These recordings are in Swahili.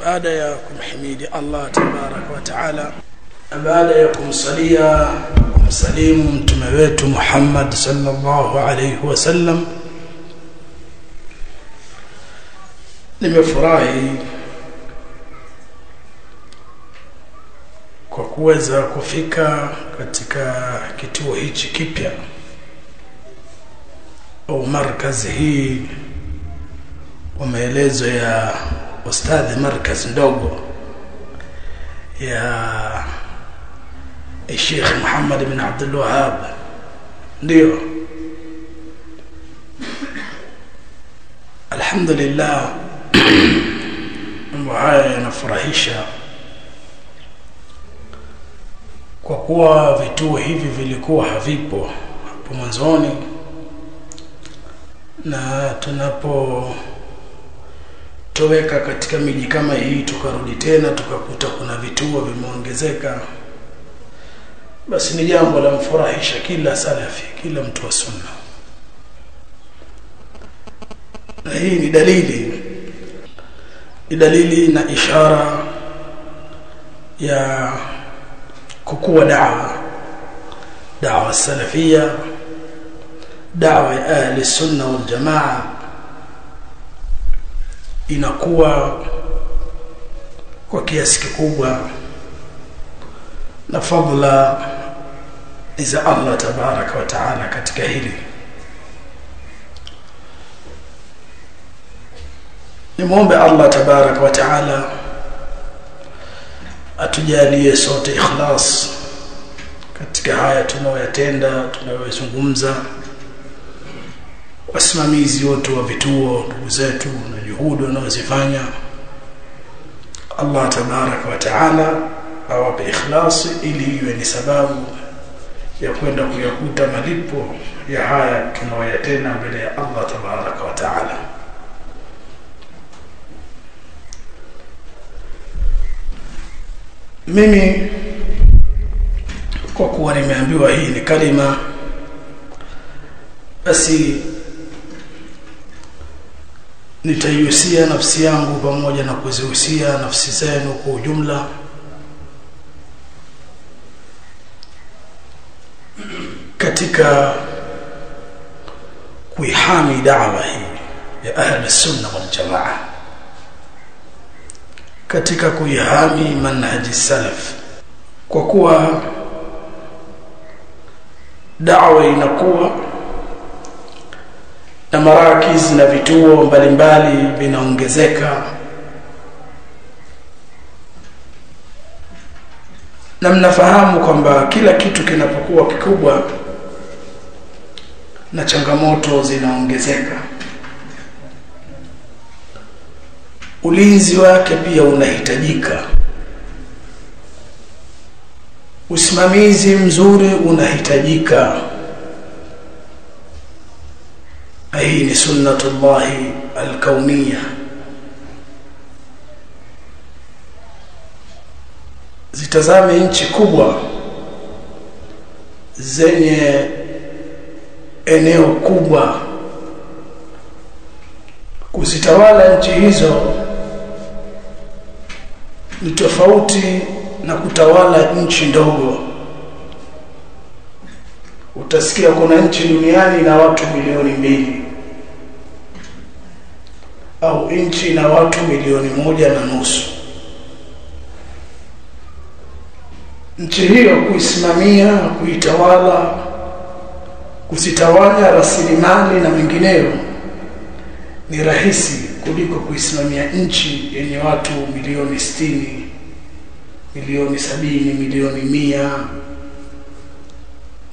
baada ya kumhimidi Allah tabaraka wa taala, baada ya kumsalia kumsalimu mtume wetu Muhammad sallallahu alayhi wasallam, nimefurahi kwa kuweza kufika katika kituo hichi kipya au markazi hii kwa maelezo ya ustadhi, markazi ndogo ya Sheikh Muhammad bin Abdul Wahhab. Ndio, alhamdulillah, mambo haya yanafurahisha kwa kuwa vituo hivi vilikuwa havipo hapo mwanzoni, na tunapotoweka katika miji kama hii tukarudi tena tukakuta kuna vituo vimeongezeka, basi ni jambo la mfurahisha kila salafi, kila mtu wa sunna. Na hii ni dalili na ishara ya kukua da'wa salafia, da'wa ya ahli sunna wal jamaa inakuwa kwa kiasi kikubwa, na fadhila za Allah tabaraka wa taala katika hili. Nimuombe Allah tabaraka wa taala atujalie sote ikhlas katika haya tunayoyatenda, tunayozungumza, wasimamizi wote wa vituo, ndugu zetu, na juhudi wanazofanya. Allah tabaraka wa taala awape ikhlasi ili iwe ni sababu ya kwenda kuyakuta malipo ya haya tunayoyatenda mbele ya Allah tabaraka wa taala. Mimi kwa kuwa nimeambiwa hii ni kalima, basi nitaihusia nafsi yangu pamoja na kuzihusia nafsi zenu kwa ujumla katika kuihami da'wa hii ya ahli sunna wal jamaa, katika kuihami manhaji salaf, kwa kuwa da'wa inakuwa na marakiz na vituo mbalimbali vinaongezeka, na mnafahamu kwamba kila kitu kinapokuwa kikubwa na changamoto zinaongezeka, ulinzi wake pia unahitajika, usimamizi mzuri unahitajika. Hii ni sunnatullah al-kauniyya. Zitazame nchi kubwa zenye eneo kubwa, kuzitawala nchi hizo ni tofauti na kutawala nchi ndogo. Utasikia kuna nchi duniani na watu milioni 2 au nchi na watu milioni 1.5. Nchi hiyo kuisimamia, kuitawala, kuzitawanya rasilimali na mengineyo ni rahisi kuliko kuisimamia nchi yenye watu milioni 60, milioni 70, milioni 100.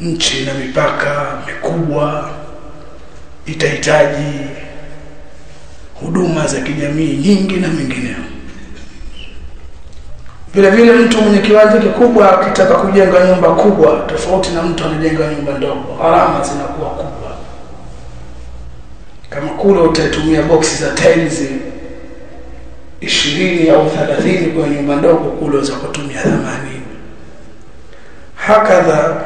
Nchi na mipaka mikubwa, itahitaji huduma za kijamii nyingi na mengineyo. Vile vile mtu mwenye kiwanja kikubwa akitaka kujenga nyumba kubwa tofauti na mtu anajenga nyumba ndogo, gharama zinakuwa kubwa. Kama kule utatumia boxi za tiles 20 au 30 kwa nyumba ndogo, kule unaweza kutumia 80. Hakadha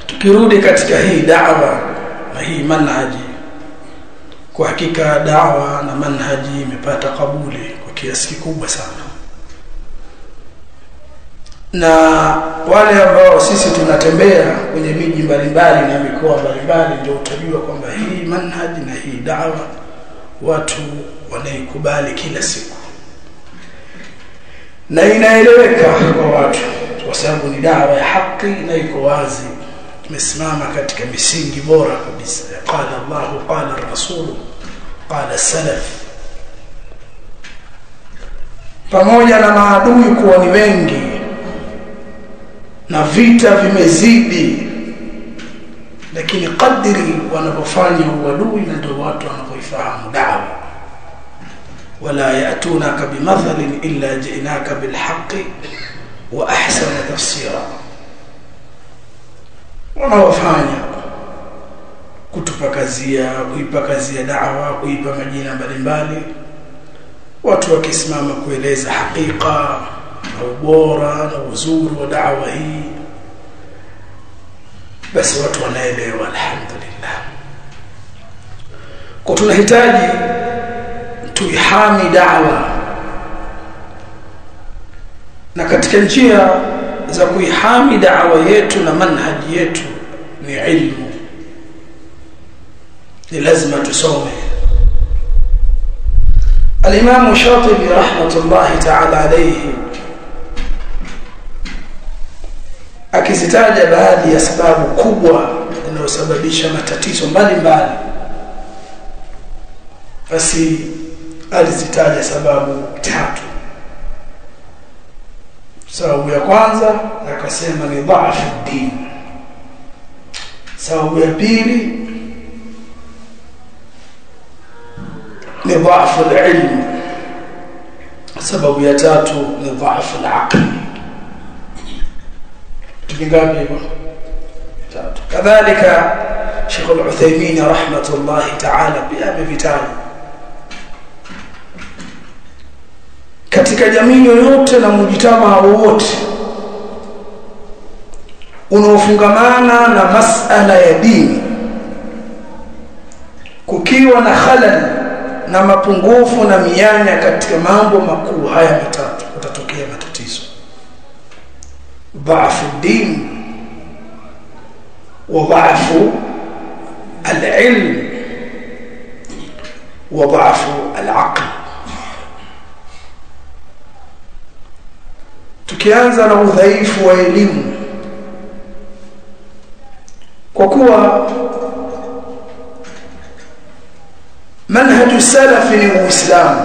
tukirudi katika hii da'wa na hii manhaji, kwa hakika da'wa na manhaji imepata kabuli kwa kiasi kikubwa sana. Na wale ambao sisi tunatembea kwenye miji mbalimbali na mikoa mbalimbali, ndio utajua kwamba hii manhaji na hii da'wa watu wanaikubali kila siku na inaeleweka kwa watu, kwa sababu ni da'wa ya haki na iko wazi, imesimama katika misingi bora kabisa. Qala Allahu, qala Rasul, qala salaf. Pamoja na maadui kuwa ni wengi na vita vimezidi, lakini kadiri wanapofanya uadui na ndio watu wanapoifahamu da'wa. Wala ya'tunaka bimathalin illa ji'naka bilhaqqi wa ahsana tafsira. Wanawafanya kuipakazia da'wa, kuipa majina mbalimbali, watu wakisimama kueleza hakika na ubora na uzuri wa da'wa hii, basi watu wanaelewa, alhamdulillah. Kwa tunahitaji tuihami da'wa, na katika njia za kuihami da'wa yetu na manhaji yetu ni ilmu. Ni lazima tusome. Al-Imam Shatibi rahmatullahi ta'ala alayhi akizitaja baadhi ya sababu kubwa zinazosababisha matatizo mbalimbali, basi alizitaja sababu 3. Sababu ya kwanza akasema ni dhaifu din. Sababu ya pili ni dhaifu al-ilm. Sababu ya 3 ni dhaifu al-aql. Tukingapi hivyo? 3. Kadhalika Sheikh Al-Uthaymeen rahmatullahi ta'ala pia amevitaja katika jamii yoyote na mujitamaa wote unaofungamana na masala ya dini, kukiwa na khalal na mapungufu na mianya katika mambo makuu haya 3, kutatokea matatizo. Dhaifu din wa dhaifu al-ilm wa dhaifu al-aql. Tukianza na udhaifu wa elimu, kwa kuwa manhaju salafi ni Uislamu.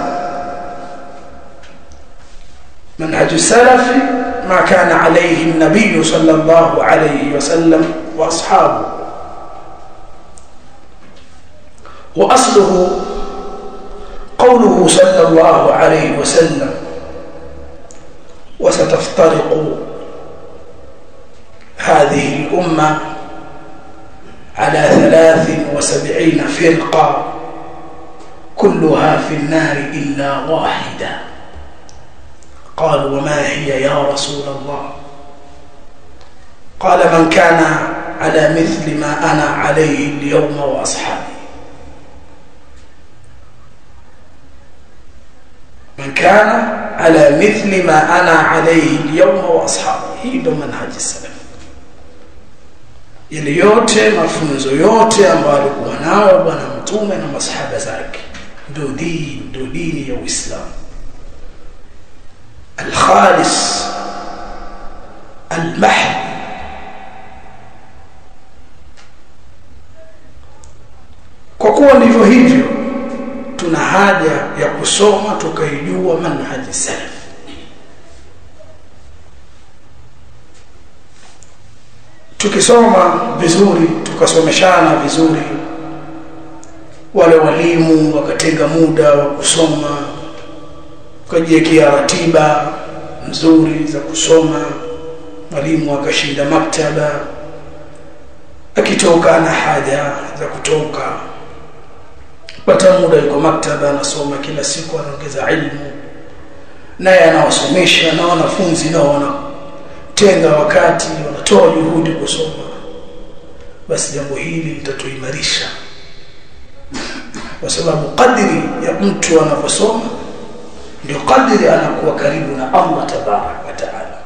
Manhaju salafi ما كان عليه النبي صلى الله عليه وسلم وأصحابه، وأصله قوله صلى الله عليه وسلم: وستفترق هذه الأمة على 73 فرقة كلها في النار إلا واحدة. قالوا: وما هي يا رسول الله؟ قال: من كان على مثل ما أنا عليه اليوم وأصحابي. من كان على مثل ما أنا عليه اليوم وأصحابي. hii ndo manhaji salaf. Ile yote mafunzo yote ambayo alikuwa nao bwana mtume na masahaba zake ndo dini ya Uislamu al-khalis al-mahd. Kwa kuwa ndivyo hivyo, tuna haja ya kusoma tukaijua manhaji salaf. Tukisoma vizuri, tukasomeshana vizuri, wale walimu wakatenga muda wa kusoma, kujiwekea ratiba nzuri za kusoma, mwalimu akashinda maktaba, akitoka na haja za kutoka pata muda yuko maktaba anasoma kila siku, anaongeza ilmu, naye anawasomesha na wanafunzi nao wanatenga wakati, wanatoa juhudi kusoma. Basi jambo hili litatuimarisha, kwa sababu kadri ya mtu anaposoma ndio kadiri anakuwa karibu na Allah tabarak wa taala.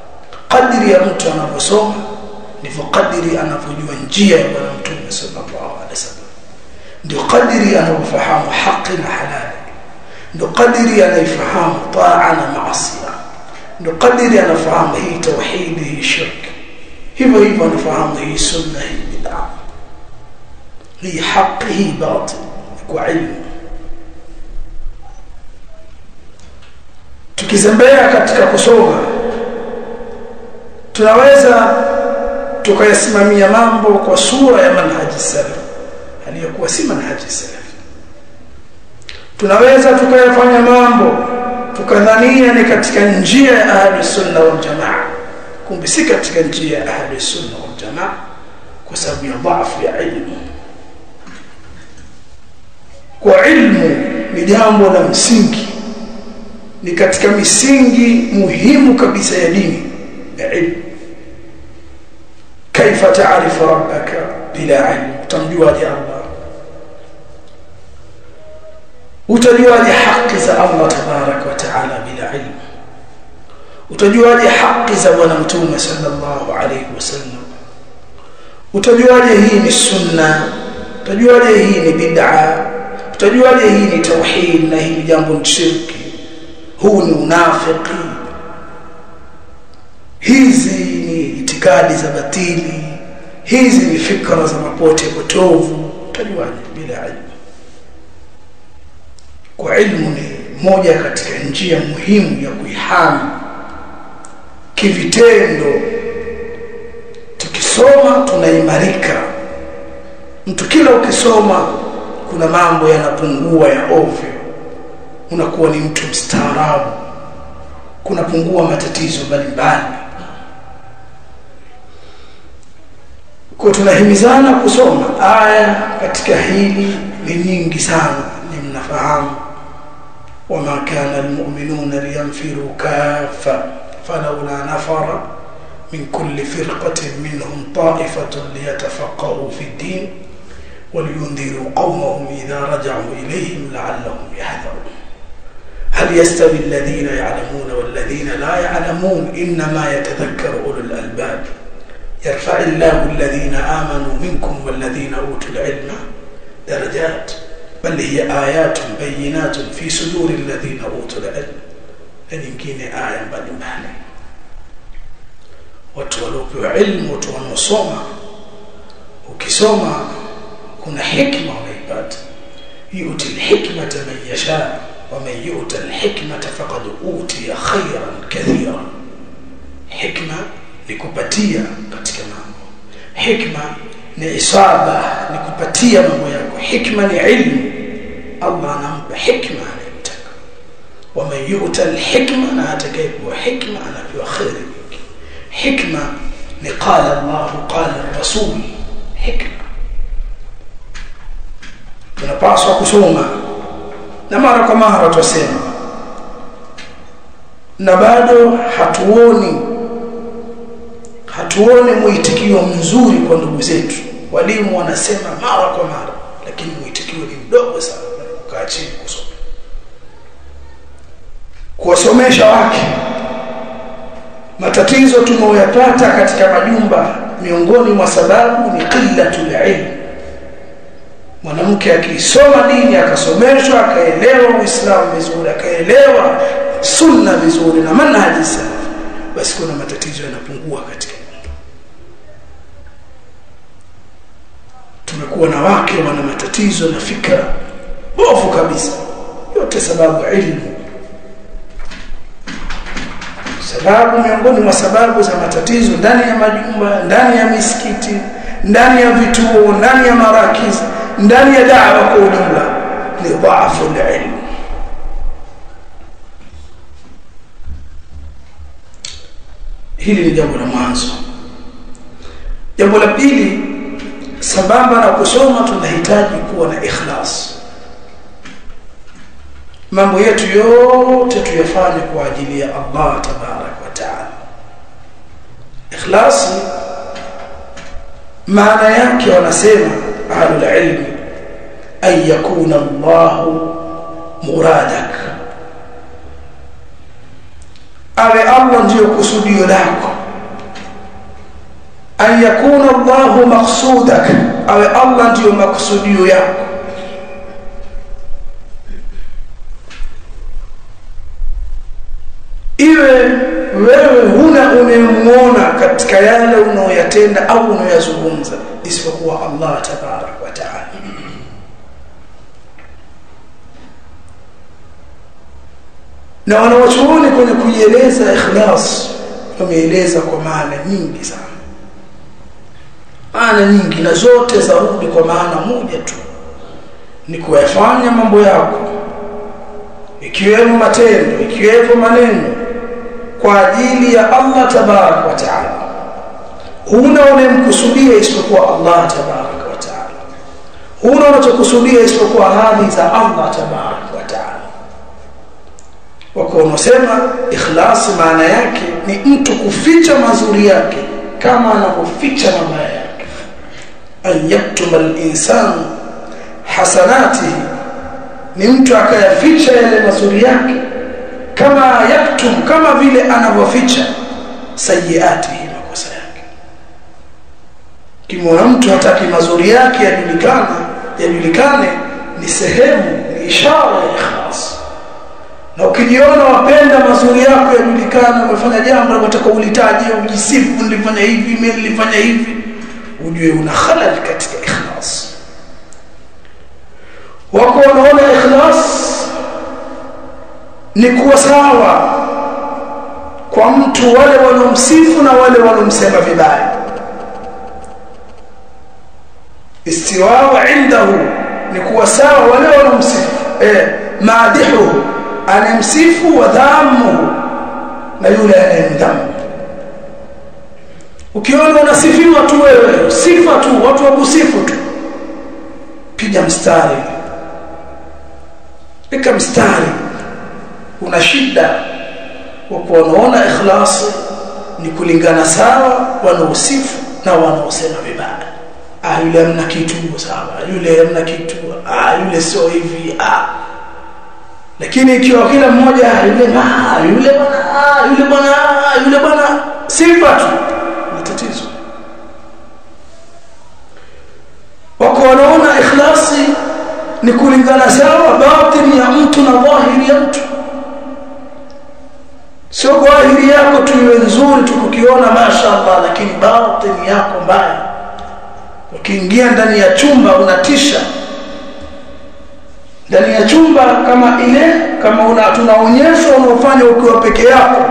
Kadiri ya mtu anaposoma ndivyo kadiri anapojua njia ya Bwana Mtume sallallahu alaihi wasallam, ndio kadiri anapofahamu haki na halali, ndio kadiri anaifahamu taa na maasi, ndio kadiri anafahamu hii tauhid, hii shirk, hivyo hivyo anafahamu hii sunna, hii bid'a, hii haki, hii batil, kwa ilmu. Tukizembea katika kusoma tunaweza tukayasimamia mambo kwa sura ya manhaji salaf aliyokuwa si manhaji salaf. Tunaweza tukayafanya mambo tukadhania ni katika njia ya Ahlus Sunna wal Jamaa, kumbe si katika njia ya Ahlus Sunna wal Jamaa, kwa sababu ya dhaifu ya ilmu. Kwa ilmu ni jambo la msingi, ni katika misingi muhimu kabisa ya dini ya ilmu. Kaifa ta'rifu rabbaka bila ilm? Utamjuaje Allah? Utajuaje haki za Allah tabarak wa taala bila ilm? Utajuaje haki za Bwana Mtume sallallahu alayhi wasallam? Utajuaje hii ni sunna? Utajuaje hii ni bid'a? Utajuaje hii ni tauhid na hii jambo ni shirki? Huu ni unafiki? Hizi ni itikadi za batili, hizi ni fikra za mapote potovu. Utajuaje bila ilmu? Kwa ilmu ni moja katika njia muhimu ya kuihami kivitendo. Tukisoma tunaimarika. Mtu kila ukisoma kuna mambo yanapungua ya ovyo, unakuwa ni mtu mstaarabu, kunapungua matatizo mbalimbali. Kwa tunahimizana kusoma. Aya katika hili ni nyingi sana, ni mnafahamu. وما كان المؤمنون لينفروا كافة فلولا نفر من كل فرقة منهم طائفة ليتفقهوا في الدين ولينذروا قومهم إذا رجعوا إليهم لعلهم يحذرون. هل يستوي الذين يعلمون والذين لا يعلمون؟ إنما يتذكر أولو الألباب. يرفع الله الذين آمنوا منكم والذين أوتوا العلم درجات بل هي آيات بينات في صدور الذين أوتوا العلم. nyingine aya mbalimbali. Watu waliopewa ilmu, watu wanaosoma, ukisoma kuna hikma unaipata. yu'ti al-hikmata man yasha wa man yu'ta al-hikmata faqad utiya khayran kathira. Hikma ni kupatia katika mambo, hikma ni isaba, ni kupatia mambo yako. Hikma ni ilmu, Allah anampa hikma anayemtaka. Wa man yu'ta al-hikma, na atakayepewa hikma anapewa khairi nyingi. Hikma ni qala Allah qala Rasul. Hikma tunapaswa kusoma, na mara kwa mara tusema, na bado hatuoni muitikio mzuri kwa ndugu zetu. Walimu wanasema mara kwa mara, lakini muitikio ni mdogo sana. Kaa chini kusoma, kuwasomesha wake. Matatizo tunayoyapata katika majumba, miongoni mwa sababu ni qillatul ilm. Mwanamke akisoma dini, akasomeshwa, akaelewa Uislamu vizuri, akaelewa sunna vizuri na manhaji salaf, basi kuna matatizo yanapungua katika. Tumekuwa na wake wana matatizo na fikra bovu kabisa, yote sababu ilmu. Sababu miongoni mwa sababu za matatizo ndani ya majumba, ndani ya misikiti, ndani ya vituo, ndani ya marakiz, ndani ya da'wa kwa ujumla, ni dhaifu al-ilm. Hili ni jambo la mwanzo. Jambo la pili, sambamba na kusoma tunahitaji kuwa na ikhlas. Mambo yetu yote tuyafanye kwa ajili ya Allah tabarak wa taala. Ikhlas maana yake wanasema ahlul ilmi ay yakuna Allah muradak, awe Allah ndio kusudio lako, an yakuna Allah maqsudak, awe Allah ndio makusudio yako. Iwe wewe huna unayemuona katika yale unayoyatenda au unayoyazungumza isipokuwa Allah tabarak wa taala. Na wanawachuoni kwenye kuieleza ikhlas wameeleza kwa maana nyingi sana, maana nyingi, na zote zarudi kwa maana moja tu, ni kuyafanya mambo yako, ikiwemo matendo, ikiwemo maneno, kwa ajili ya Allah tabarak wa taala. Huna unayemkusudia isipokuwa Allah tabarak wa taala, huna unachokusudia isipokuwa radhi za Allah tabarak wa taala. Wako wanasema ikhlas maana yake ni mtu kuficha mazuri yake kama anapoficha mabaya yake. An yaktuma al-insanu hasanatihi, ni mtu akayaficha yale mazuri yake, kama yaktum, kama vile anavyoficha sayiatihi, makosa yake. Kimwona mtu hataki mazuri yake yajulikane, ni sehemu, ni ishara ya ikhlas. Na ukijiona wapenda mazuri yako yajulikane, umefanya jambo unataka ulitaje, ujisifu, nilifanya hivi, mimi nilifanya hivi, ujue una khalal katika ikhlas. Wako wanaona ikhlas ni kuwa sawa kwa mtu, wale wanaomsifu na wale wanaomsema vibaya. Istiwa indahu ni kuwa sawa wale wanaomsifu, maadihu anamsifu, wa dhamu na yule anayemdhamu. Ukiona unasifiwa tu wewe, sifa tu, watu wakusifu tu, piga mstari, pika mstari. Una shida wa kuona ikhlas ni kulingana sawa wanaosifu na wanaosema vibaya. Yule hamna kitu, sawa, yule hamna kitu, yule sio hivi. Lakini ikiwa kila mmoja yule bwana sifa tu, matatizo. Wako wanaona ikhlasi ni kulingana sawa batini ya mtu na dhahiri ya mtu. Sio dhahiri yako tu iwe nzuri tukukiona mashaallah, lakini batini yako mbaya. Ukiingia ndani ya chumba unatisha. Ndani ya chumba kama ile, kama tunaonyeshwa unaofanya ukiwa peke yako,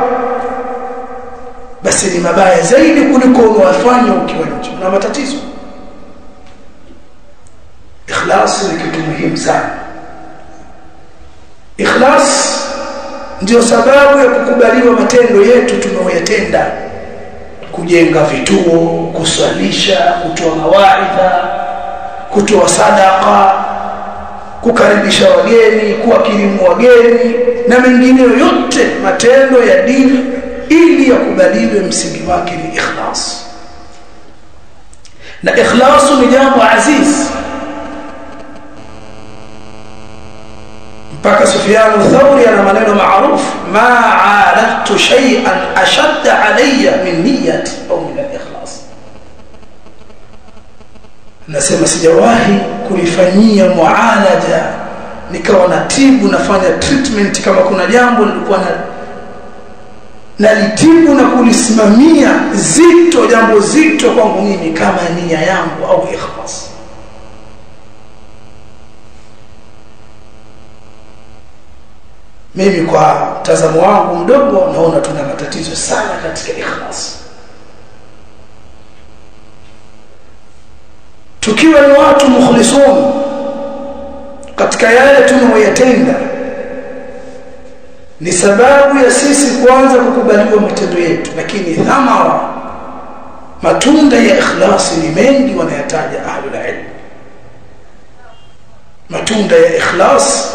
basi ni mabaya zaidi kuliko unaofanya ukiwa nje, na matatizo. Ikhlas ni kitu muhimu sana. Ikhlas ndio sababu ya kukubaliwa matendo yetu tunayoyatenda, kujenga vituo, kuswalisha, kutoa mawaidha, kutoa sadaqa, kukaribisha wageni, kuwakirimu wageni na mengine yote matendo ya dini, ili yakubaliwe msingi wake ni ikhlas. Na ikhlas ni jambo aziz. mpaka Sufyan al-Thawri ana maneno maarufu, ma aladtu shay'an ashadda alayya min niyyati au min al-ikhlas. Nasema sijawahi kulifanyia mualaja, nikawa natibu, nafanya treatment, kama kuna jambo nilikuwa nalitibu na kulisimamia zito, jambo zito kwangu mimi, kama nia yangu au ikhlas. Mimi kwa mtazamo wangu mdogo naona tuna matatizo sana katika ikhlas. Tukiwa ni watu mukhlisun katika yale tunayoyatenda, ni sababu ya sisi kuanza kukubaliwa matendo yetu. Lakini thamara, matunda ya ikhlas ni mengi, wanayataja ahlul ilm. Matunda ya ikhlas,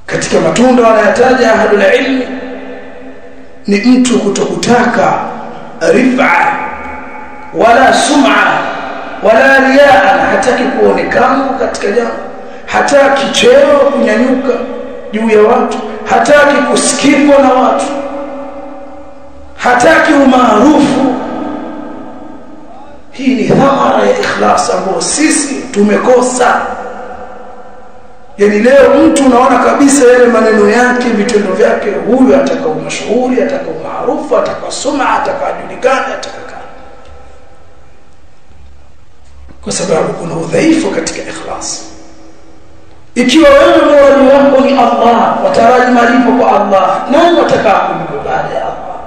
katika matunda wanayataja ahlul ilm, ni mtu kutokutaka rif'a wala sum'a wala riaa, hataki kuonekana katika jambo, hataki cheo kunyanyuka, juu ya watu, hataki kusikikwa na watu, hataki umaarufu. Hii ni thamara ya ikhlas ambayo sisi tumekosa. Yani leo mtu unaona kabisa yale maneno yake, vitendo vyake, huyu ataka mashuhuri, ataka maarufu, ataka suma, ataka julikana, ataka kwa sababu kuna udhaifu katika ikhlas. Ikiwa wewe muradi wako ni Allah, wataraji malipo kwa Allah, nani wataka kukulipa baada ya Allah?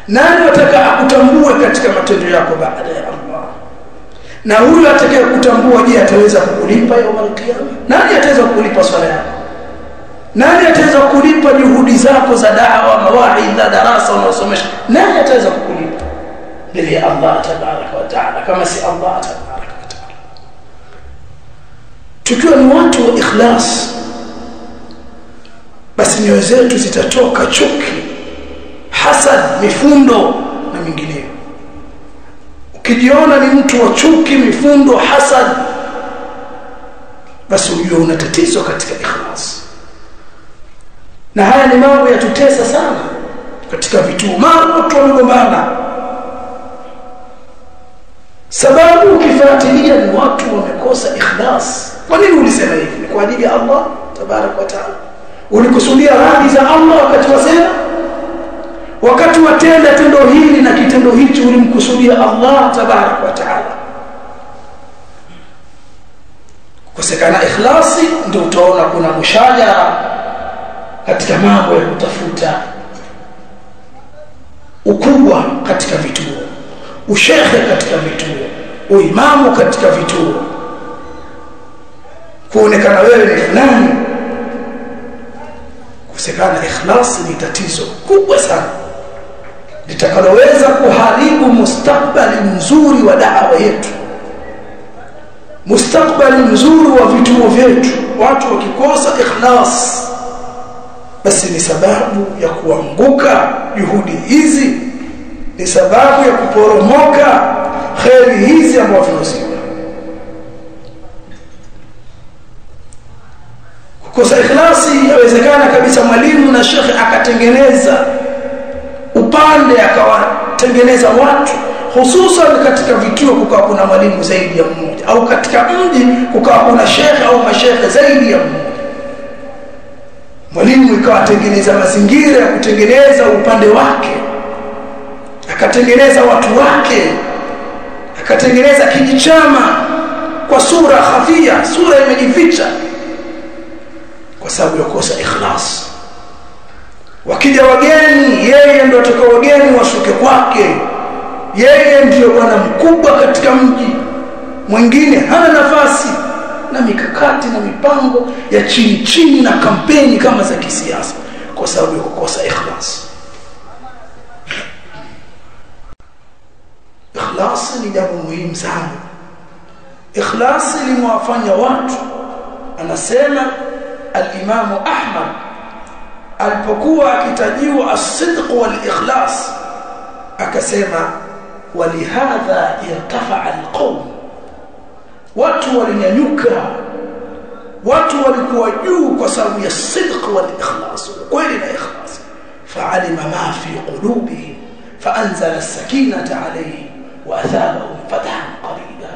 Nani wataka akutambue katika matendo yako baada ya Allah? Na huyu atakaye kutambua, je, ataweza kukulipa yaumul qiyama? Nani ataweza kukulipa swala yako? Nani ataweza kukulipa juhudi zako za da'wa, mawaidha, darasa unaosomesha? Nani ataweza kukulipa mbele ya Allah tabaraka wa taala kama si Allah tabaraka wa taala? Tukiwa ni watu wa ikhlas, basi nyoyo zetu zitatoka chuki, hasad, mifundo na mingineyo. Ukijiona ni mtu wa chuki, mifundo, hasad, basi ujue una tatizo katika ikhlas. Na haya ni mambo yatutesa sana katika vituo. Mara watu wamegombana, sababu ukifuatilia ni watu wamekosa ikhlas. Kwa nini ulisema hivi? Ni kwa ajili ya Allah tabaraka wa taala? Ulikusudia radhi za Allah wakati wasema? Wakati watenda tendo hili na kitendo hichi ulimkusudia Allah tabaraka wa taala? Kukosekana ikhlasi ndio utaona kuna mushajara katika mambo ya kutafuta ukubwa katika vituo, ushekhe katika vituo, uimamu katika vituo, kuonekana wewe ni fulani. Kukosekana ikhlasi ni tatizo kubwa sana litakaloweza kuharibu mustakbali mzuri wa da'wa yetu, mustakbali mzuri wa vituo vyetu. Watu wakikosa ikhlas, basi ni sababu ya kuanguka juhudi hizi, ni sababu ya kuporomoka khairi hizi ambazo tunaziona. Kukosa ikhlasi, yawezekana kabisa mwalimu na shekhe akatengeneza upande, akawatengeneza watu, hususan katika vituo kukawa kuna mwalimu zaidi ya mmoja, au katika mji kukawa kuna shekhe au mashekhe zaidi ya mmoja. Mwalimu ikawatengeneza mazingira ya kutengeneza upande wake, akatengeneza watu wake, akatengeneza kijichama kwa sura khafia, sura imejificha, kwa sababu ya kukosa ikhlas. Wakija wageni, yeye ndio atakao wageni washuke kwake, yeye ndio bwana mkubwa katika mji, mwingine hana nafasi, na mikakati na mipango ya chini chini na kampeni kama za kisiasa, kwa sababu ya kukosa ikhlas. Ikhlas ni jambo muhimu sana. Ikhlas limewafanya watu, anasema al-Imam Ahmad alipokuwa akitajiwa as-sidq wal-ikhlas, akasema walihadha irtafa'a al-qawm, watu walinyanyuka, watu walikuwa juu kwa sababu ya sidq wal-ikhlas, kweli na ikhlas. Fa'alima ma fi qulubihim fa'anzala as-sakinata 'alayhim wa athabahum fathan qariba.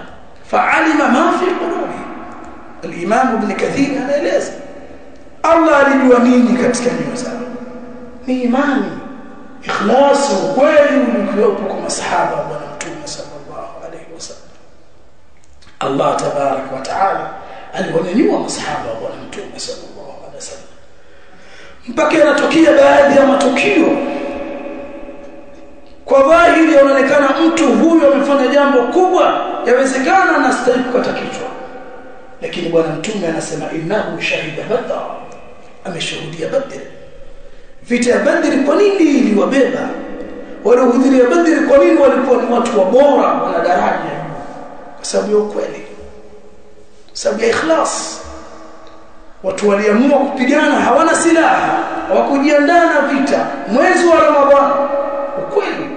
Fa'alima ma fi qulubihim. Al-Imam Ibn Kathir anaeleza Allah alijua nini katika nyoyo zao, ni imani, ikhlas, ukweli uliokuwepo kwa masahaba wa Bwana Mtume sallallahu alaihi wasallam. Allah tabarak wa taala aliwanyanyua masahaba wa Bwana Mtume sallallahu alaihi wasallam, mpaka yanatokea baadhi ya matukio kwa dhahiri yanaonekana mtu huyu amefanya jambo kubwa, yawezekana anastahili kukata kichwa, lakini Bwana Mtume anasema innahu shahida Badr, ameshuhudia Badr. Vita ya Badr kwa nini iliwabeba? Waliohudhuria Badr kwa nini walikuwa ni watu wa bora, wana daraja? Kwa sababu ya ukweli, sababu ya ikhlas. Watu waliamua kupigana, hawana silaha, hawakujiandaa na vita, mwezi wa Ramadhani, ukweli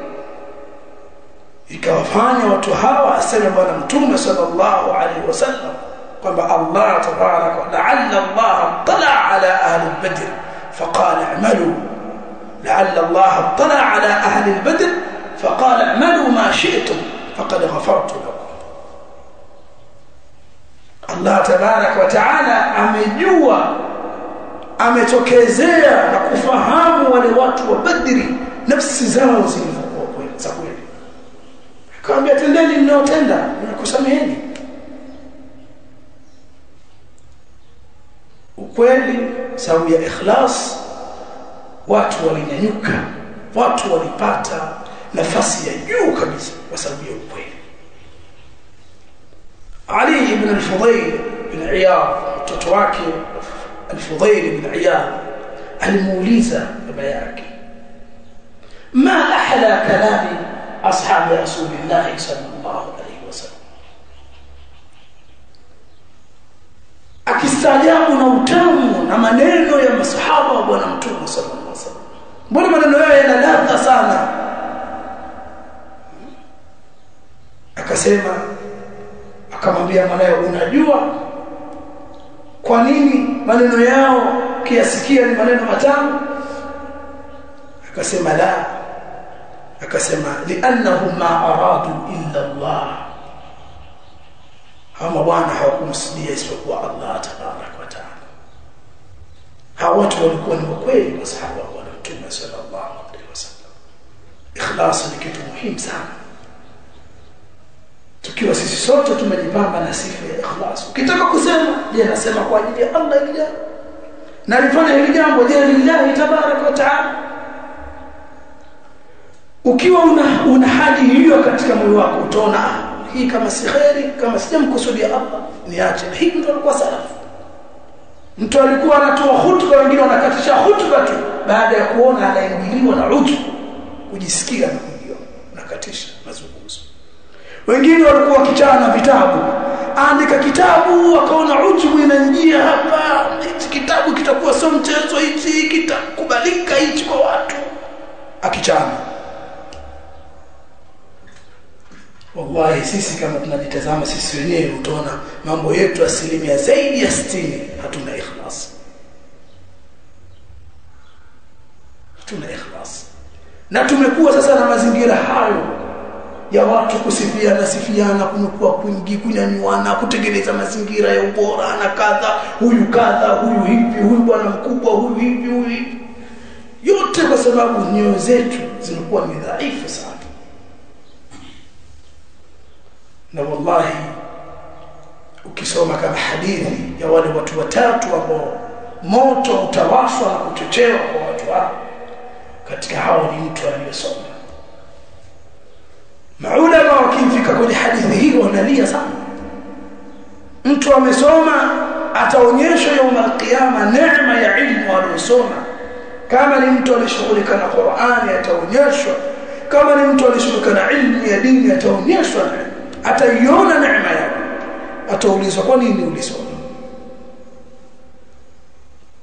ikawafanya watu hawa, asema Bwana Mtume sallallahu alaihi wasallam, kwamba Allah tabaraka wa ta'ala Allah tala ala ahli al-badr faqala a'malu la'alla Allah tala ala ahli al-badr faqala a'malu ma shi'tum faqad ghafartu lakum. Allah tabaraka wa ta'ala amejua, ametokezea na kufahamu wale watu wa Badri nafsi zao zilivyokuwa kweli. Akamwambia tendeni mnaotenda, ninakusameheni. Ukweli sababu ya ikhlas, watu walinyanyuka, watu walipata nafasi ya juu kabisa kwa sababu ya ukweli. Ali ibn al-Fudayl ibn Iyad, mtoto wake al-Fudayl ibn Iyad, alimuuliza baba yake, ma ahla kalami ashabi rasulillah sallallahu alayhi wasallam, akistaajabu na utamu na maneno ya masahaba wa bwana mtume sallallahu alayhi wasallam. Mbona maneno yao yana ladha sana? Akasema, akamwambia mwanae, unajua kwa nini maneno yao kiasikia ni maneno matamu? Akasema la. Akasema li'annahum ma aradu illa Allah, hama bwana hawakumsudia isipokuwa Allah tabaraka wa taala. Hawa watu walikuwa ni kweli masahaba wa Mtume sallallahu alaihi wasallam. Ikhlas ni kitu muhimu sana. Tukiwa sisi sote tumejipamba na sifa ya ikhlas, ukitaka kusema je, nasema kwa ajili ya Allah ili jambo, na nifanye hili jambo je lillahi tabaraka wa taala. Ukiwa una hali hiyo katika moyo wako, utaona hii kama si khairi, kama sijamkusudia Allah niache. Na hii ndio alikuwa salafu. Mtu alikuwa anatoa hutuba, wengine wanakatisha hutuba tu baada ya kuona anaingiliwa na utu, kujisikia na kujio nakatisha mazungumzo. Wengine walikuwa wakichana vitabu, andika kitabu akaona utu inaingia hapa, hichi kitabu kitakuwa sio mchezo, hichi kitakubalika hichi kwa watu, akichana. Wallahi sisi kama tunajitazama sisi wenyewe, utaona mambo yetu asilimia zaidi ya 60 hatuna ikhlas. Hatuna ikhlas. Na tumekuwa sasa na mazingira hayo ya watu kusifiana, kumekuwa kuingi, kunyanyuana, kutengeneza mazingira ya ubora na kadha, huyu kadha, huyu hivi, huyu bwana mkubwa, huyu hivi, huyu hivi. Yote kwa sababu nyoyo zetu zilikuwa ni dhaifu sana. Na wallahi ukisoma kama hadithi ya wale watu watatu ambao moto utawashwa na kuchochewa kwa watu hao, katika hao ni mtu aliyesoma. Maulama wakifika kwenye hadithi hii wanalia sana. Mtu amesoma ataonyeshwa يوم القيامه neema ya ilmu aliyosoma. Kama ni mtu alishughulika na Qur'ani ataonyeshwa, kama ni mtu alishughulika na ilmu ya dini ataonyeshwa, ataiona neema yake. Ataulizwa kwa nini ulisoma?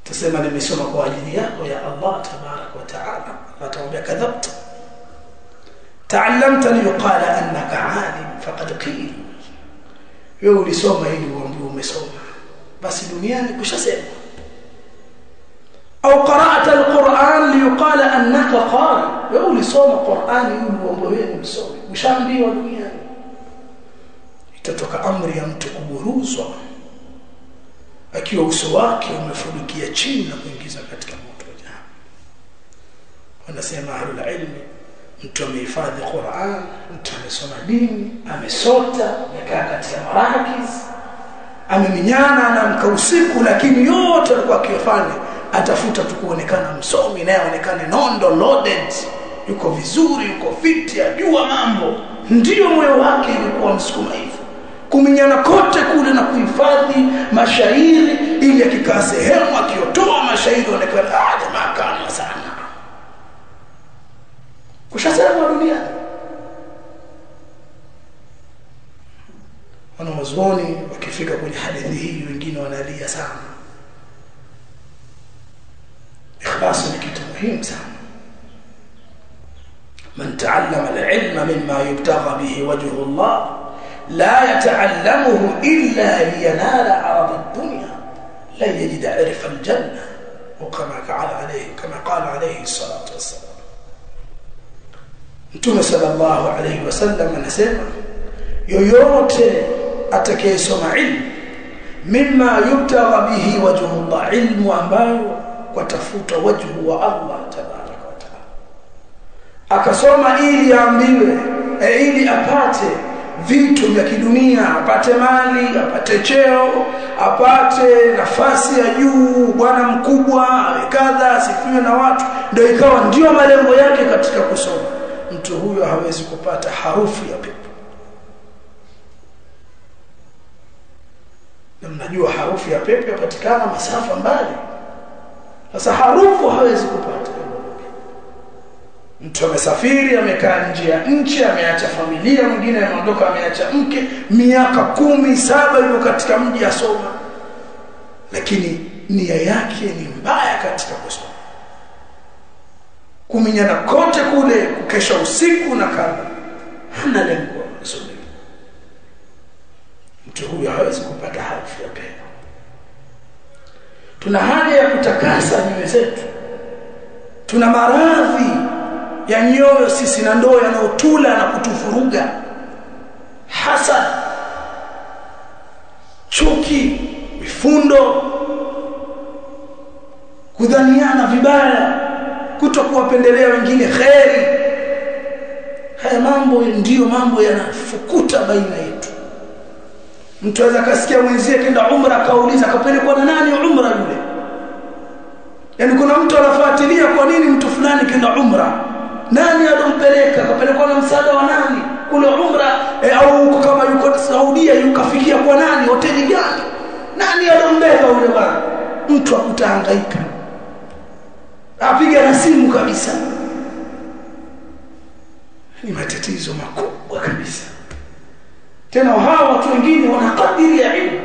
Tasema nimesoma kwa ajili yako ya Allah tabarak wa taala. Atamwambia kadhabta, ta'allamta liyuqala annaka alim faqad qil. Wewe ulisoma ili uambiwe umesoma, basi duniani kushasema. Au qara'ta alquran liyuqala annaka qari. Wewe ulisoma Qur'ani ili uambiwe wewe umesoma, ushaambiwa duniani. Itatoka amri ya mtu kuburuzwa akiwa uso wake umefunikia chini na kuingiza katika moto wa jahannam. Wanasema ahlul ilmi, mtu amehifadhi Qur'an, mtu amesoma dini, amesota, amekaa katika marakiz, ameminyana na mkausiku, lakini yote alikuwa akifanya atafuta tu kuonekana msomi, naye aonekane nondo loaded, yuko vizuri, yuko fit, ajua mambo. Ndio moyo wake ilikuwa msukuma hivyo, kuminyana kote kule na kuhifadhi mashairi, ili akikaa sehemu akiotoa mashairi aonekane jamaa kana sana. Kushasema duniani. Wanazuoni wakifika kwenye hadithi hii wengine wanalia sana. Ikhlas ni kitu muhimu sana. Man ta'allama al-ilma mimma yubtagha bihi wajhu Allah لا يتعلمه إلا لينال عرض الدنيا لا يجد عرف الجنة كما قال عليه الصلاة والسلام. Mtume sallallahu alayhi wasallam anasema yoyote atakayesoma ilmu mimma yubtagha bihi wajhu Allah, ilmu ambayo kwa tafuta wajhu wa Allah tabaraka wa taala, akasoma ili aambiwe ili apate vitu vya kidunia, apate mali, apate cheo, apate nafasi ya juu, bwana mkubwa, kadha, asifiwe na watu, ndio ikawa ndio malengo yake katika kusoma, mtu huyo hawezi kupata harufu ya pepo. Na mnajua harufu ya pepo yapatikana masafa mbali. Sasa harufu hawezi kupata. Mtu amesafiri, amekaa nje ya nchi, ameacha familia, mwingine ameondoka ameacha mke, miaka 17 yuko katika mji asoma, lakini nia yake ni mbaya katika kusoma, kuminyana kote kule, kukesha usiku na kadha, hana lengo la kusoma. Mtu huyo hawezi kupata harufu ya pepo. Tuna haja ya kutakasa nyoyo zetu. Tuna maradhi ya nyoyo sisi na ndoo yanayotula na kutufuruga, hasad, chuki, mifundo, kudhaniana vibaya, kutokuwapendelea wengine kheri. Haya mambo ndiyo mambo yanafukuta baina yetu. Mtu aweza kasikia mwenzie kenda umra, kauliza kapelekwa na nani umra yule. Yaani kuna mtu anafuatilia kwa nini mtu fulani kenda umra, nani alompeleka, kapelekwa na msaada wa nani kule umra, au kama yuko Saudia yukafikia kwa nani, hoteli gani, nani alombeba yule bwana. Mtu akutahangaika, apiga na simu kabisa. Ni matatizo makubwa kabisa. Tena hawa watu wengine wanakadiri ya ilmu.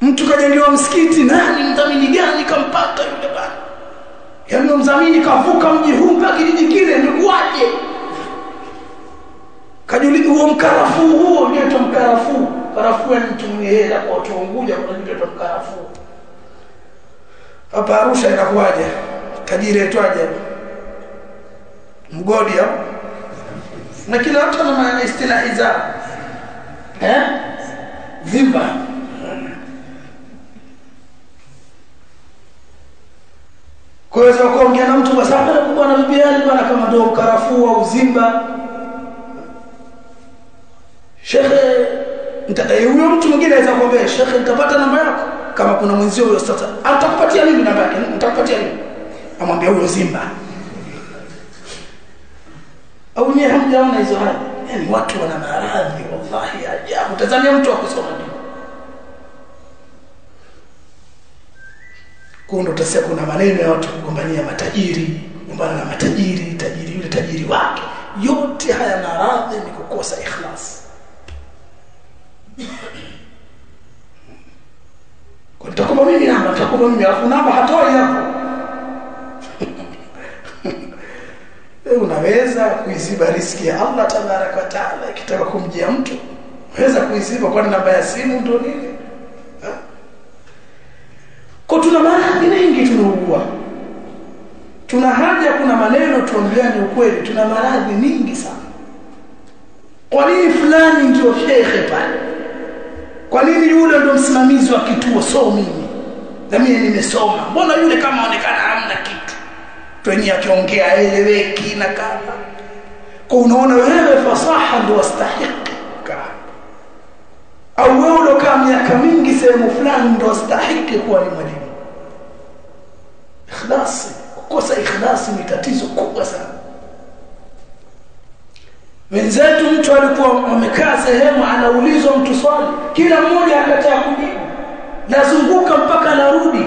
Mtu kajengewa msikiti, nani mdhamini gani kampata yule bwana, yaani mdhamini kavuka mji huu mpaka kijiji kile, imekuaje? Kajuli huo mkarafuu, huo ndio mkarafuu. Karafuu ni mtu mwenye hela kwa watu wa Unguja, kuna kitu mkarafuu. Hapa Arusha inakuaje? Tajiri etwaje? Mgodi au? Na kila mtu ana maana istilahi zao. Zimba. Kwa hiyo kuongea na mtu kwa sababu bwana bibiani bwana kama ndio karafuu au zimba. Shekhe, huyo mtu mwingine anaweza kuambia shekhe, nitapata namba yako kama kuna mwenzio huyo sasa. Atakupatia nini namba yake? Nitakupatia nini? Amwambia huyo zimba. Au ni hamjaona hizo hali? Yaani watu wana maradhi wallahi ajabu. Tazamia mtu akusoma dini. Kundo utasikia kuna maneno ya watu kugombania matajiri, kugombana na matajiri, tajiri yule tajiri wake. Yote haya maradhi ni kukosa ikhlas. Kwa nitakupa mimi namba, nitakupa mimi, alafu namba hatoi hapo. Unaweza kuiziba riziki ya Allah tabaraka wa taala ikitaka kumjia mtu. Unaweza kuiziba kwa namba ya simu ndio nini? Kwa tuna maradhi mengi tunaugua. Tuna haja, kuna maneno tuambiane ukweli, tuna maradhi mingi sana. Kwa nini fulani ndio shekhe pale? Kwa nini yule ndio msimamizi wa kituo, so mimi? Na mimi nimesoma. Mbona yule kama onekana hamna kitu? Twenye akiongea eleweki na kadha. Kwa unaona wewe fasaha ndio wastahiki. Au wewe ulokaa miaka mingi sehemu fulani ndio wastahiki kuwa ni mwalimu. Ikhlasi, kukosa ikhlasi ni tatizo kubwa sana. Wenzetu mtu alikuwa amekaa sehemu anaulizwa mtu swali, kila mmoja akataa kujibu. Nazunguka mpaka narudi.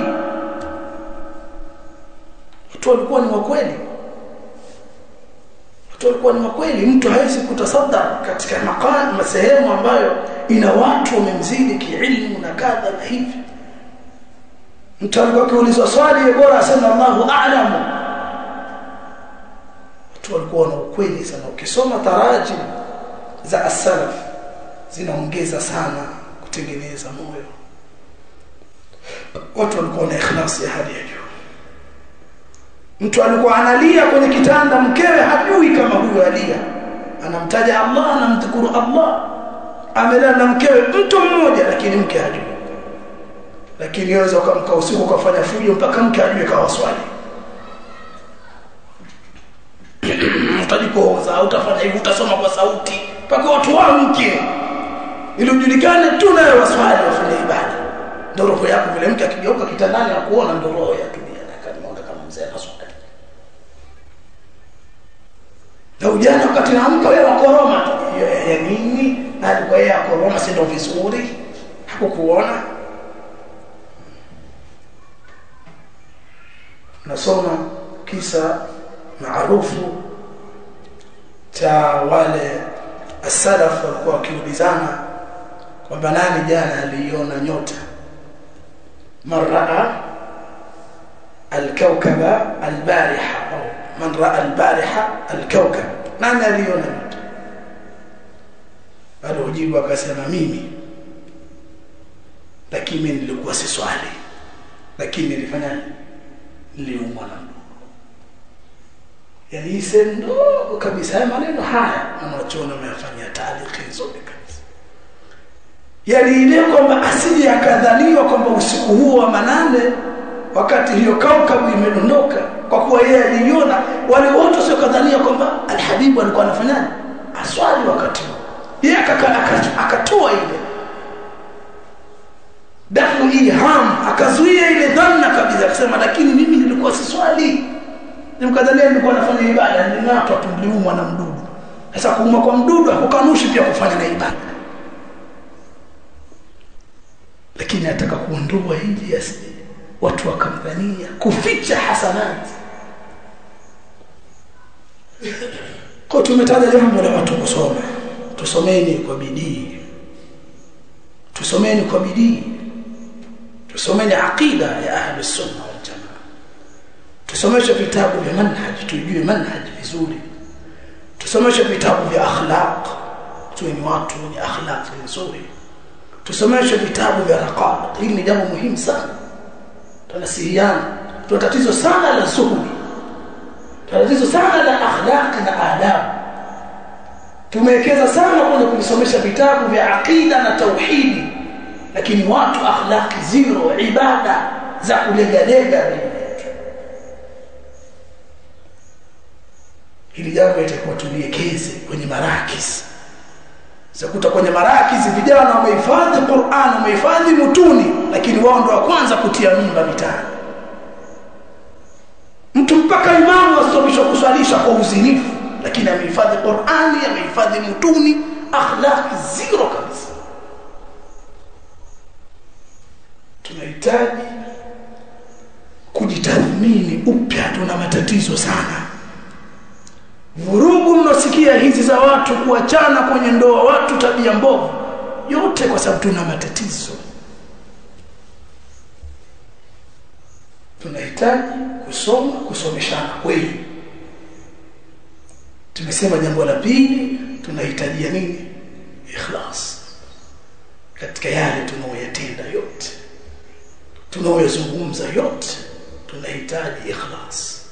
Watu walikuwa ni wakweli. Watu walikuwa ni wakweli. Mtu hawezi kutasadda katika makani sehemu ambayo ina watu wamemzidi kiilmu na kadha na hivi. Mtu alikuwa akiulizwa swali bora asema Allahu a'lamu. Watu walikuwa na ukweli sana. Ukisoma tarajim za as-salaf zinaongeza sana kutengeneza moyo. Watu walikuwa na ikhlasi ya hali ya juu. Mtu alikuwa analia kwenye kitanda, mkewe hajui kama huyo alia, anamtaja Allah, anamdhukuru Allah, amelala na mkewe mtu mmoja, lakini mke hajui. Lakini yaweza ukamka usiku ukafanya fujo mpaka mke ajue kawa swali. Utajikoza, utafanya hivi, utasoma kwa sauti mpaka watu waamke ili ujulikane tu nawe waswali wafanye ibada. Ndio roho yako vile mke akigeuka kitandani na kuona ndio roho ya dunia na kaniona kama mzee anaswali. Na ujana wakati naamka wewe wakoroma tu ya nini? Na alikuwa yeye akoroma si ndio vizuri? Hakukuona. Nasoma kisa maarufu cha wale as-salaf walikuwa wakiulizana kwamba nani jana aliona nyota. Man raa al-kawkaba al-bariha au man raa al-bariha al-kawkab, nani aliona nyota? Alijibu akasema mimi, lakini mimi nilikuwa si swali, lakini nilifanya niliumwa na ndugu. Yani sendo kabisa maneno haya anachoona amefanyia taaliki zote kabisa. Yani ile kwamba asije akadhaniwa kwamba usiku huo wa manane wakati hiyo kaukabu imedondoka, kwa kuwa yeye aliona, wale wote sio kadhania kwamba al-Habibu alikuwa anafanyaje aswali wakati huo. Yeye akatoa ile dafu ilham, akazuia ile dhanna kabisa, akasema lakini mimi nilikuwa si swali, nimkadhania nilikuwa nafanya ibada, niling'atwa tu, niliumwa na mdudu. Sasa kuumwa kwa mdudu hakukanushi pia kufanya na ibada, lakini nataka kuondoa hili asije watu wakamdhania, kuficha hasanati. Kwa tumetaja jambo la watu kusoma. Tusomeni kwa bidii, tusomeni kwa bidii, tusomeni aqida ya ahli sunna wal jamaa, tusomeshe vitabu vya manhaj, tujue manhaj vizuri, tusomeshe vitabu vya akhlaq, tuwe ni watu wenye akhlaq nzuri, tusomeshe vitabu vya raqaiq. Hili ni jambo muhimu sana. Tunasihiana, tuna tatizo sana la zuhudi, tuna tatizo sana la akhlaq na adabu. Tumewekeza sana kwenye kusomesha vitabu vya aqida na tauhidi, lakini watu akhlaqi zero, ibada za kulegalega. Hili jambo litakuwa tuliekeze kwenye marakis. Zakuta kwenye marakis vijana wamehifadhi Qur'an, wamehifadhi mutuni, lakini wao ndio wa kwanza kutia mimba mitaani. Mtu mpaka imamu asomeshwa kuswalisha kwa uzinifu, lakini amehifadhi Qur'ani, amehifadhi mutuni, akhlaqi zero kabisa. Tunahitaji kujitathmini upya, tuna matatizo sana. Vurugu mnasikia hizi za watu kuachana kwenye ndoa, watu tabia mbovu, yote kwa sababu tuna matatizo. Tunahitaji kusoma, kusomeshana kweli. Tumesema jambo la pili, tunahitaji nini? Ikhlas katika yale tunayoyatenda yote, tunayozungumza yote, tunahitaji ikhlas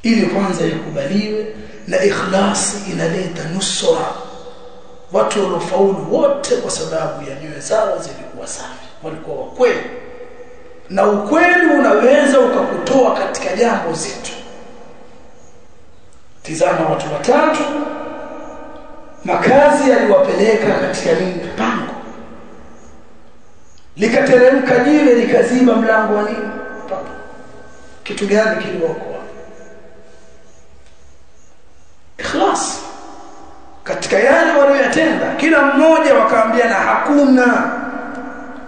ili kwanza yakubaliwe. Na ikhlas inaleta nusra. Watu waliofaulu wote kwa sababu ya nyoyo zao zilikuwa safi, walikuwa wakweli, na ukweli unaweza ukakutoa katika jambo zito. Tizama watu watatu, makazi yaliwapeleka katika nini? Pango. Likateremka jiwe likaziba mlango wa nini? Pango. Kitu gani kiliwaokoa? Ikhlas katika yale waliyotenda. Kila mmoja wakaambiana hakuna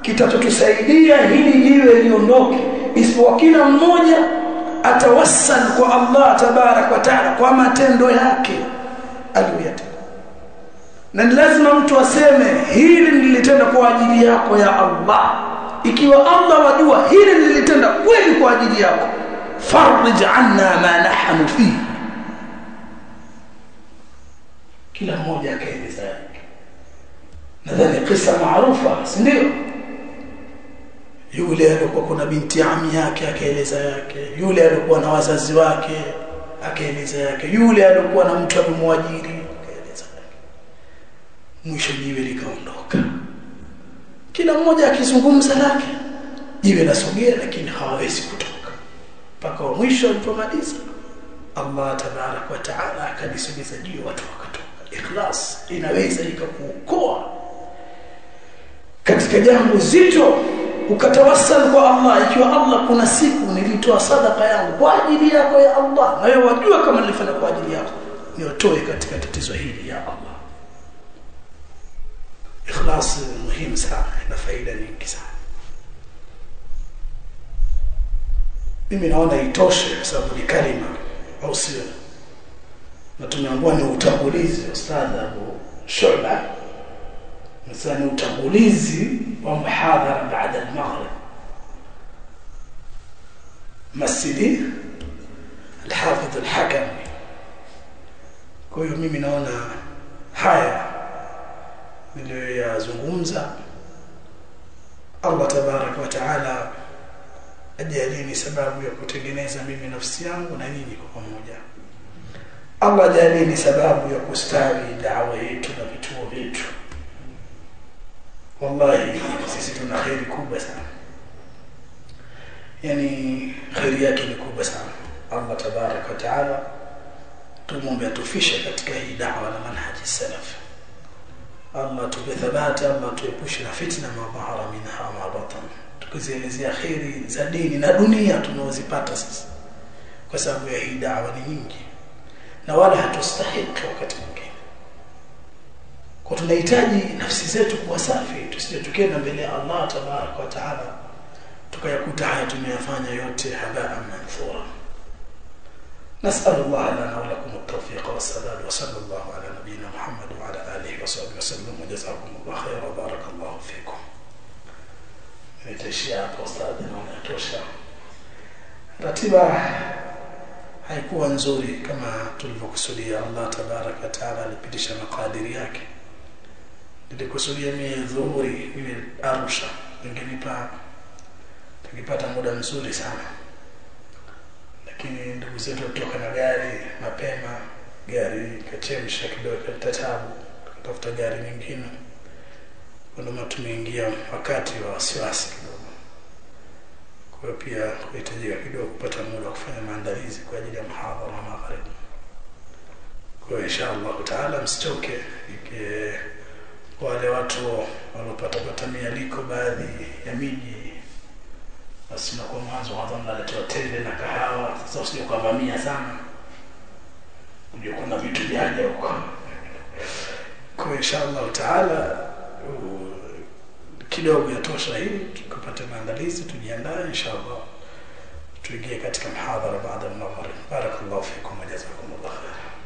kitachotusaidia hili jiwe liondoke isipokuwa kila mmoja atawassal kwa Allah tabarak wa taala kwa matendo yake aliyotenda. Na lazima mtu aseme hili nilitenda kwa ajili yako ya Allah. Ikiwa Allah wajua hili nilitenda kweli kwa ajili yako, farij anna ma nahnu fi. kila mmoja akaeleza yake. Nadhani kisa maarufa, si ndio? Yule alikuwa kuna binti ami yake akaeleza yake, yule alikuwa na wazazi wake akaeleza yake, yule alikuwa na mtu amemwajiri akaeleza yake. Mwisho jiwe likaondoka, kila mmoja akizungumza lake, jiwe lasogea lakini hawawezi kutoka. Mpaka mwisho alipomaliza, Allah tabarak wa taala akalisogeza jiwe, watu wakatoka. Ikhlas inaweza ikakuokoa katika jambo zito, ukatawassal kwa Allah. Ikiwa Allah, kuna siku nilitoa sadaka yangu kwa ajili yako ya Allah, na wewe wajua kama nilifanya kwa ajili yako, niotoe katika tatizo hili ya Allah. Ikhlas muhimu sana, ina faida nyingi sana. Mimi naona itoshe kwa sababu ni kalima, au sio? Na tumeambiwa ni utangulizi. Ustadh Abu Shu'ba مثلا utangulizi wa muhadhara baada al-maghrib, masjidi al-Hafidh al-Hakami. Kwa hiyo mimi naona haya niliyoyazungumza, Allah tabaraka wa taala ajalini sababu ya kutengeneza mimi nafsi yangu na nyinyi kwa pamoja. Allah ajalini sababu ya kustawi da'wa yetu na vituo vyetu. Wallahi sisi tuna khairi kubwa sana, yani khairi yake ni kubwa sana. Allah tabaraka wa taala tumuombe atufishe katika hii da'wa na manhaji salaf. Allah tupe thabati, Allah tuepushe na fitna ma dhahara minha ma batan, tukizielezea khairi za dini na dunia tunazozipata sasa kwa sababu ya hii da'wa ni nyingi, na wala hatustahiki wakati mwingine. Kwa tunahitaji nafsi zetu kuwa safi, tusije tukenda mbele ya Allah tabaraka wa taala tukayakuta haya tumeyafanya yote habaan manthura. نسأل الله لنا ولكم التوفيق والسداد، وصلى الله على نبينا محمد وعلى آله وصحبه وسلم، وجزاكم الله خيرا وبارك الله فيكم. Nitashia hapo ustadi, naona tosha. Ratiba haikuwa nzuri kama tulivyokusudia. Allah tabaraka wa taala alipitisha makadiri yake. Nilikusudia mimi dhuhuri mimi Arusha, tungepata muda mzuri sana, lakini ndugu zetu kutoka na gari mapema, gari kachemsha kidogo, tatabu kutafuta gari nyingine. Ndio tumeingia wakati wa wasiwasi kidogo, kwa hiyo pia kuhitajika kidogo kupata muda wa kufanya maandalizi kwa ajili ya muhadhara wa maghrib. Kwa hiyo inshallah taala msichoke, wale watu walopata mialiko baadhi ya miji, basi na kwa mwanzo wanaleta tende na kahawa. Sasa usije kuvamia sana, unajua kuna vitu vyaje huko. Kwa inshallah taala kidogo yatosha hii, tukapata maandalizi, tujiandae inshallah tuingie katika muhadhara baada ya maghrib. Barakallahu fikum wa jazakumullahu khairan.